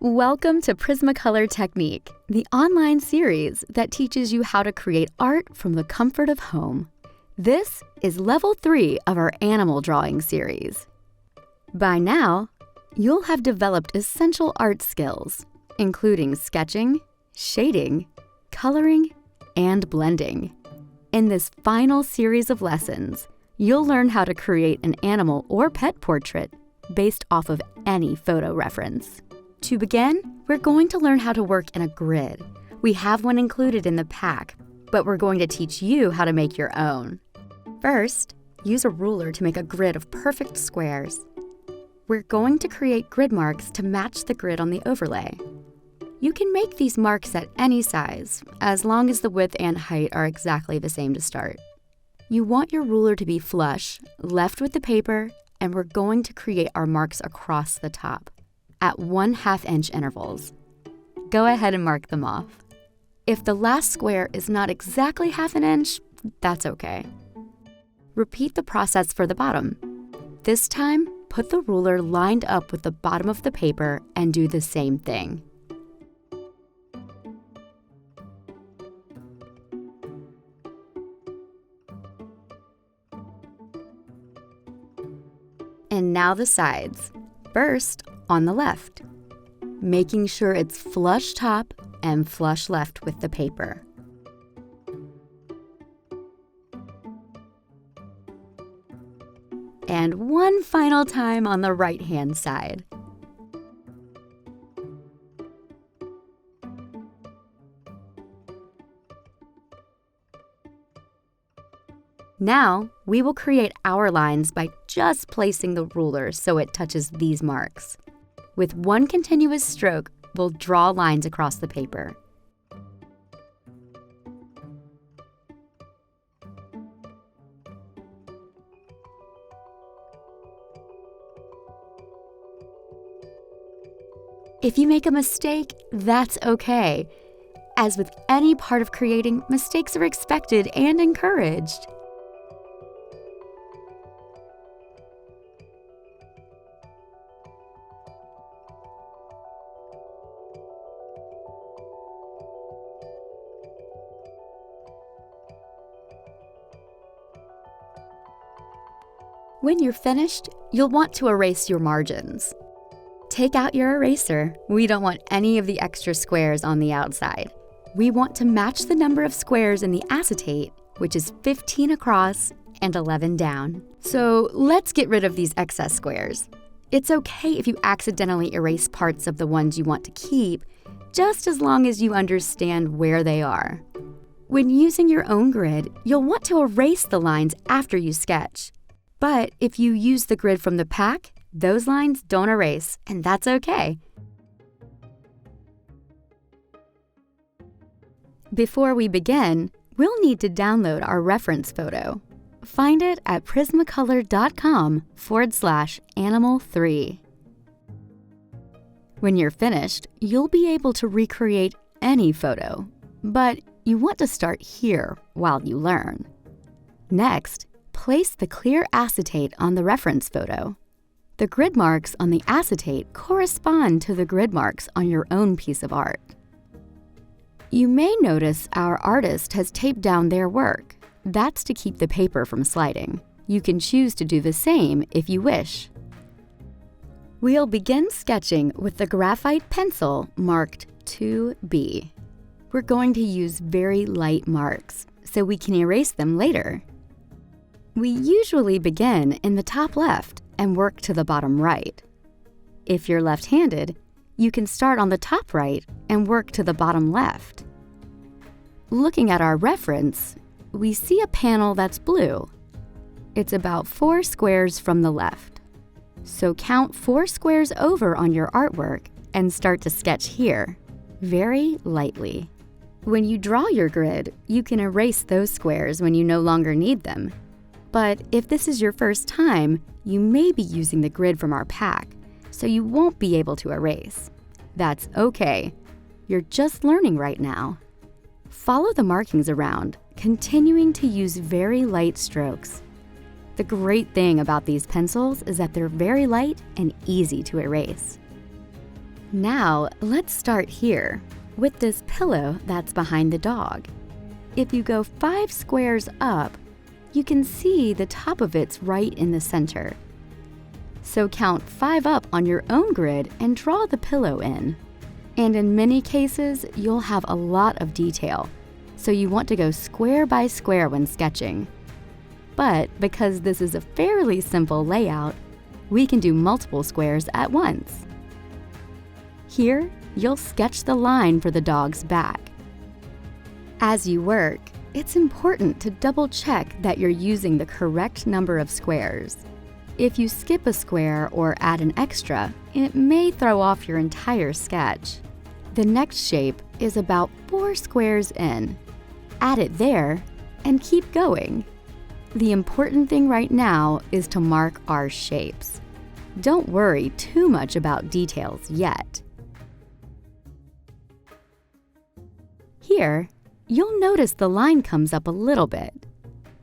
Welcome to Prismacolor Technique, the online series that teaches you how to create art from the comfort of home. This is level 3 of our animal drawing series. By now, you'll have developed essential art skills, including sketching, shading, coloring, and blending. In this final series of lessons, you'll learn how to create an animal or pet portrait based off of any photo reference. To begin, we're going to learn how to work in a grid. We have one included in the pack, but we're going to teach you how to make your own. First, use a ruler to make a grid of perfect squares. We're going to create grid marks to match the grid on the overlay. You can make these marks at any size, as long as the width and height are exactly the same to start. You want your ruler to be flush, left with the paper, and we're going to create our marks across the top at 1/2 inch intervals. Go ahead and mark them off. If the last square is not exactly 1/2 inch, that's okay. Repeat the process for the bottom. This time, put the ruler lined up with the bottom of the paper and do the same thing. And now the sides. First, on the left, making sure it's flush top and flush left with the paper. And one final time on the right-hand side. Now, we will create our lines by just placing the ruler so it touches these marks. With one continuous stroke, we'll draw lines across the paper. If you make a mistake, that's okay. As with any part of creating, mistakes are expected and encouraged. When you're finished, you'll want to erase your margins. Take out your eraser. We don't want any of the extra squares on the outside. We want to match the number of squares in the acetate, which is 15 across and 11 down. So let's get rid of these excess squares. It's okay if you accidentally erase parts of the ones you want to keep, just as long as you understand where they are. When using your own grid, you'll want to erase the lines after you sketch. But if you use the grid from the pack, those lines don't erase, and that's okay. Before we begin, we'll need to download our reference photo. Find it at prismacolor.com/animal3. When you're finished, you'll be able to recreate any photo, but you want to start here while you learn. Next, place the clear acetate on the reference photo. The grid marks on the acetate correspond to the grid marks on your own piece of art. You may notice our artist has taped down their work. That's to keep the paper from sliding. You can choose to do the same if you wish. We'll begin sketching with the graphite pencil marked 2B. We're going to use very light marks, so we can erase them later. We usually begin in the top left and work to the bottom right. If you're left-handed, you can start on the top right and work to the bottom left. Looking at our reference, we see a panel that's blue. It's about 4 squares from the left. So count 4 squares over on your artwork and start to sketch here, very lightly. When you draw your grid, you can erase those squares when you no longer need them. But if this is your first time, you may be using the grid from our pack, so you won't be able to erase. That's okay. You're just learning right now. Follow the markings around, continuing to use very light strokes. The great thing about these pencils is that they're very light and easy to erase. Now, let's start here, with this pillow that's behind the dog. If you go 5 squares up, you can see the top of it's right in the center. So count 5 up on your own grid and draw the pillow in. And in many cases, you'll have a lot of detail, so you want to go square by square when sketching. But because this is a fairly simple layout, we can do multiple squares at once. Here, you'll sketch the line for the dog's back. As you work, it's important to double-check that you're using the correct number of squares. If you skip a square or add an extra, it may throw off your entire sketch. The next shape is about 4 squares in. Add it there and keep going. The important thing right now is to mark our shapes. Don't worry too much about details yet. Here, you'll notice the line comes up a little bit.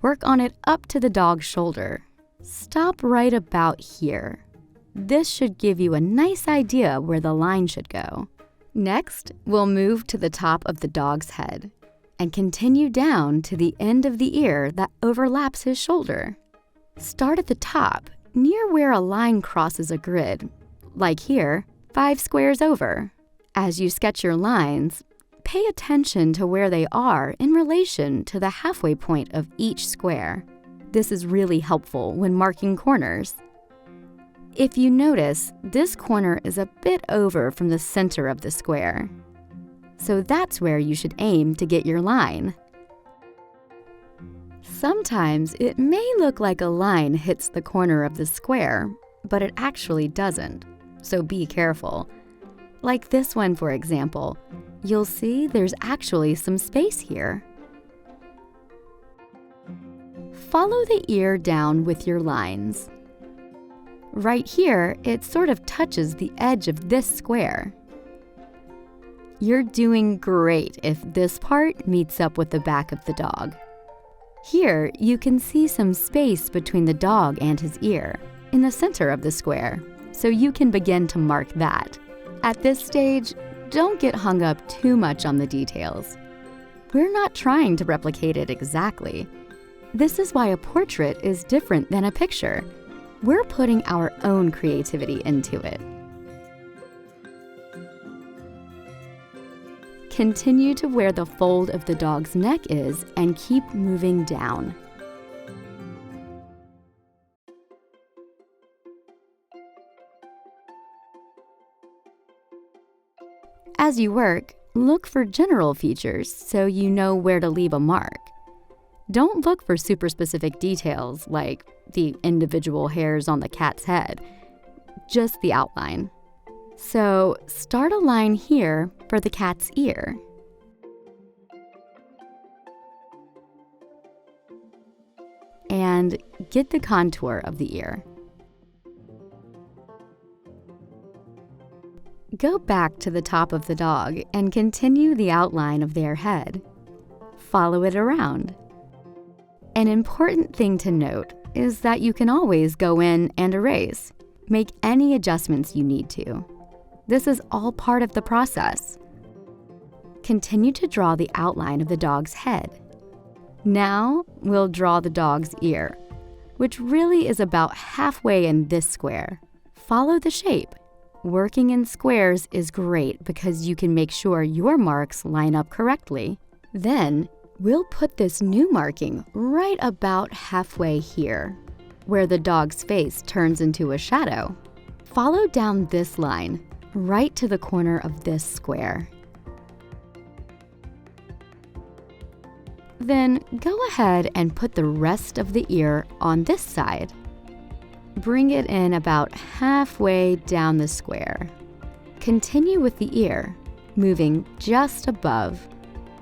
Work on it up to the dog's shoulder. Stop right about here. This should give you a nice idea where the line should go. Next, we'll move to the top of the dog's head and continue down to the end of the ear that overlaps his shoulder. Start at the top, near where a line crosses a grid, like here, 5 squares over. As you sketch your lines, pay attention to where they are in relation to the halfway point of each square. This is really helpful when marking corners. If you notice, this corner is a bit over from the center of the square. So that's where you should aim to get your line. Sometimes it may look like a line hits the corner of the square, but it actually doesn't, so be careful. Like this one, for example, you'll see there's actually some space here. Follow the ear down with your lines. Right here, it sort of touches the edge of this square. You're doing great if this part meets up with the back of the dog. Here, you can see some space between the dog and his ear, in the center of the square, so you can begin to mark that. At this stage, don't get hung up too much on the details. We're not trying to replicate it exactly. This is why a portrait is different than a picture. We're putting our own creativity into it. Continue to where the fold of the dog's neck is and keep moving down. As you work, look for general features so you know where to leave a mark. Don't look for super specific details like the individual hairs on the cat's head, just the outline. So start a line here for the cat's ear. And get the contour of the ear. Go back to the top of the dog and continue the outline of their head. Follow it around. An important thing to note is that you can always go in and erase. Make any adjustments you need to. This is all part of the process. Continue to draw the outline of the dog's head. Now, we'll draw the dog's ear, which really is about halfway in this square. Follow the shape. Working in squares is great because you can make sure your marks line up correctly. Then, we'll put this new marking right about halfway here, where the dog's face turns into a shadow. Follow down this line, right to the corner of this square. Then go ahead and put the rest of the ear on this side. Bring it in about halfway down the square. Continue with the ear, moving just above.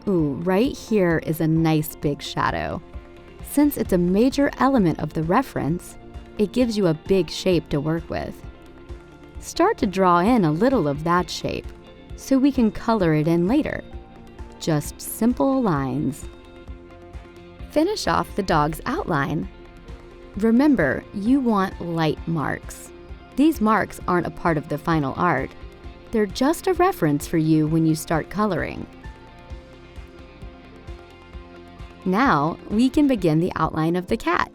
Ooh, right here is a nice big shadow. Since it's a major element of the reference, it gives you a big shape to work with. Start to draw in a little of that shape, so we can color it in later. Just simple lines. Finish off the dog's outline. Remember, you want light marks. These marks aren't a part of the final art. They're just a reference for you when you start coloring. Now, we can begin the outline of the cat.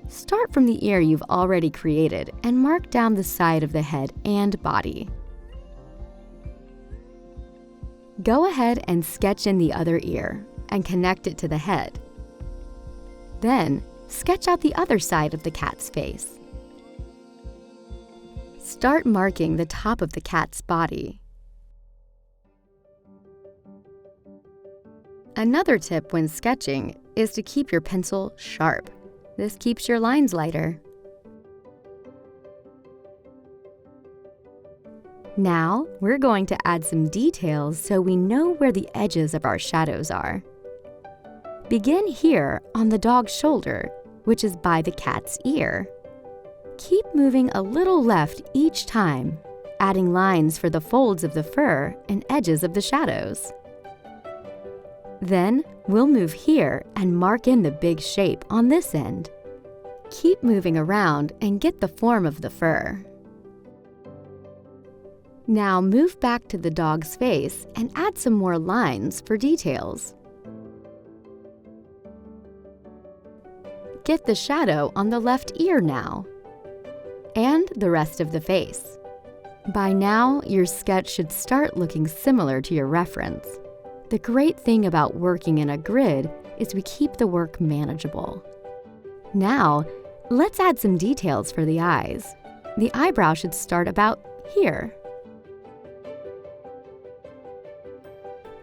Start from the ear you've already created and mark down the side of the head and body. Go ahead and sketch in the other ear and connect it to the head. Then, sketch out the other side of the cat's face. Start marking the top of the cat's body. Another tip when sketching is to keep your pencil sharp. This keeps your lines lighter. Now, we're going to add some details so we know where the edges of our shadows are. Begin here on the dog's shoulder, which is by the cat's ear. Keep moving a little left each time, adding lines for the folds of the fur and edges of the shadows. Then, we'll move here and mark in the big shape on this end. Keep moving around and get the form of the fur. Now move back to the dog's face and add some more lines for details. Get the shadow on the left ear now, and the rest of the face. By now, your sketch should start looking similar to your reference. The great thing about working in a grid is we keep the work manageable. Now, let's add some details for the eyes. The eyebrow should start about here.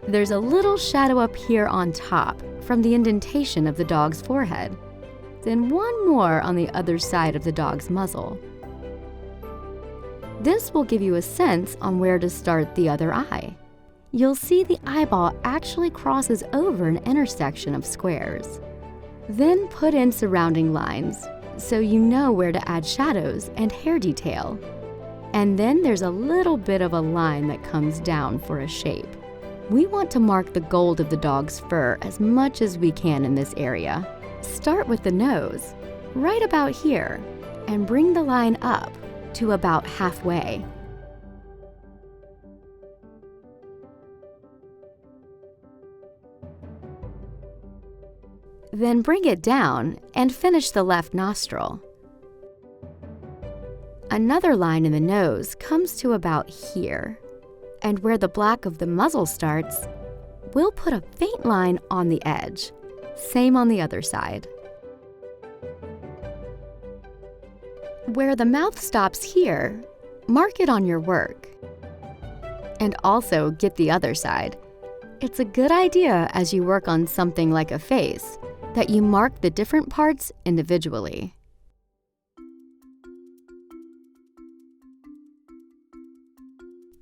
There's a little shadow up here on top from the indentation of the dog's forehead. Then one more on the other side of the dog's muzzle. This will give you a sense on where to start the other eye. You'll see the eyeball actually crosses over an intersection of squares. Then put in surrounding lines, so you know where to add shadows and hair detail. And then there's a little bit of a line that comes down for a shape. We want to mark the gold of the dog's fur as much as we can in this area. Start with the nose, right about here, and bring the line up to about halfway. Then bring it down and finish the left nostril. Another line in the nose comes to about here, and where the black of the muzzle starts, we'll put a faint line on the edge. Same on the other side. Where the mouth stops here, mark it on your work. And also get the other side. It's a good idea as you work on something like a face that you mark the different parts individually.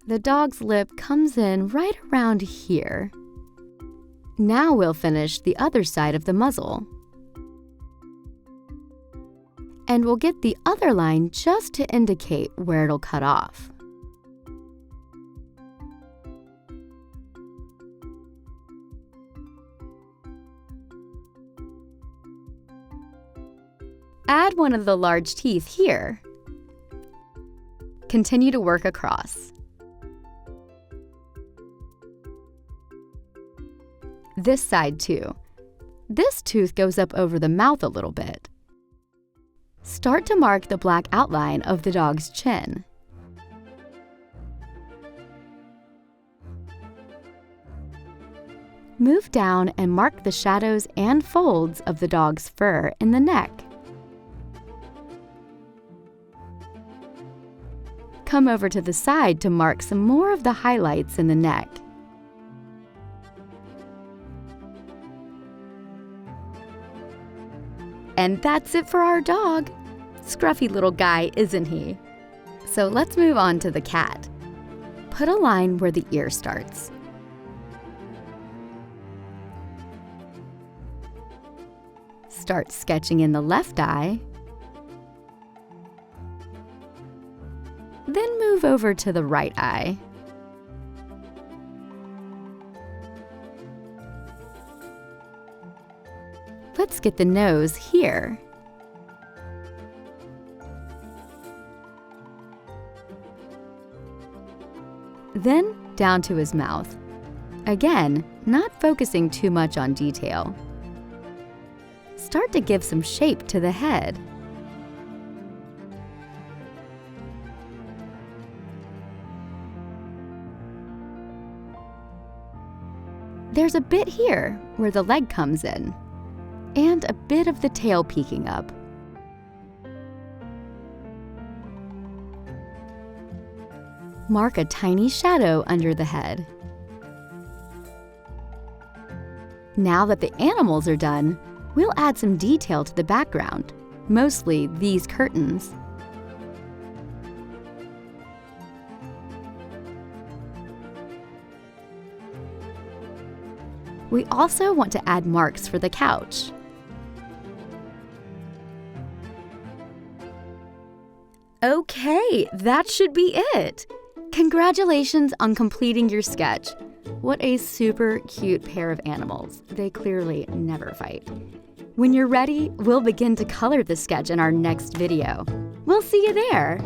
The dog's lip comes in right around here. Now we'll finish the other side of the muzzle. And we'll get the other line just to indicate where it'll cut off. Add one of the large teeth here. Continue to work across. This side too. This tooth goes up over the mouth a little bit. Start to mark the black outline of the dog's chin. Move down and mark the shadows and folds of the dog's fur in the neck. Come over to the side to mark some more of the highlights in the neck. And that's it for our dog. Scruffy little guy, isn't he? So let's move on to the cat. Put a line where the ear starts. Start sketching in the left eye. Then move over to the right eye. Let's get the nose here. Then down to his mouth. Again, not focusing too much on detail. Start to give some shape to the head. There's a bit here where the leg comes in, and a bit of the tail peeking up. Mark a tiny shadow under the head. Now that the animals are done, we'll add some detail to the background, mostly these curtains. We also want to add marks for the couch. Okay, that should be it! Congratulations on completing your sketch. What a super cute pair of animals. They clearly never fight. When you're ready, we'll begin to color the sketch in our next video. We'll see you there!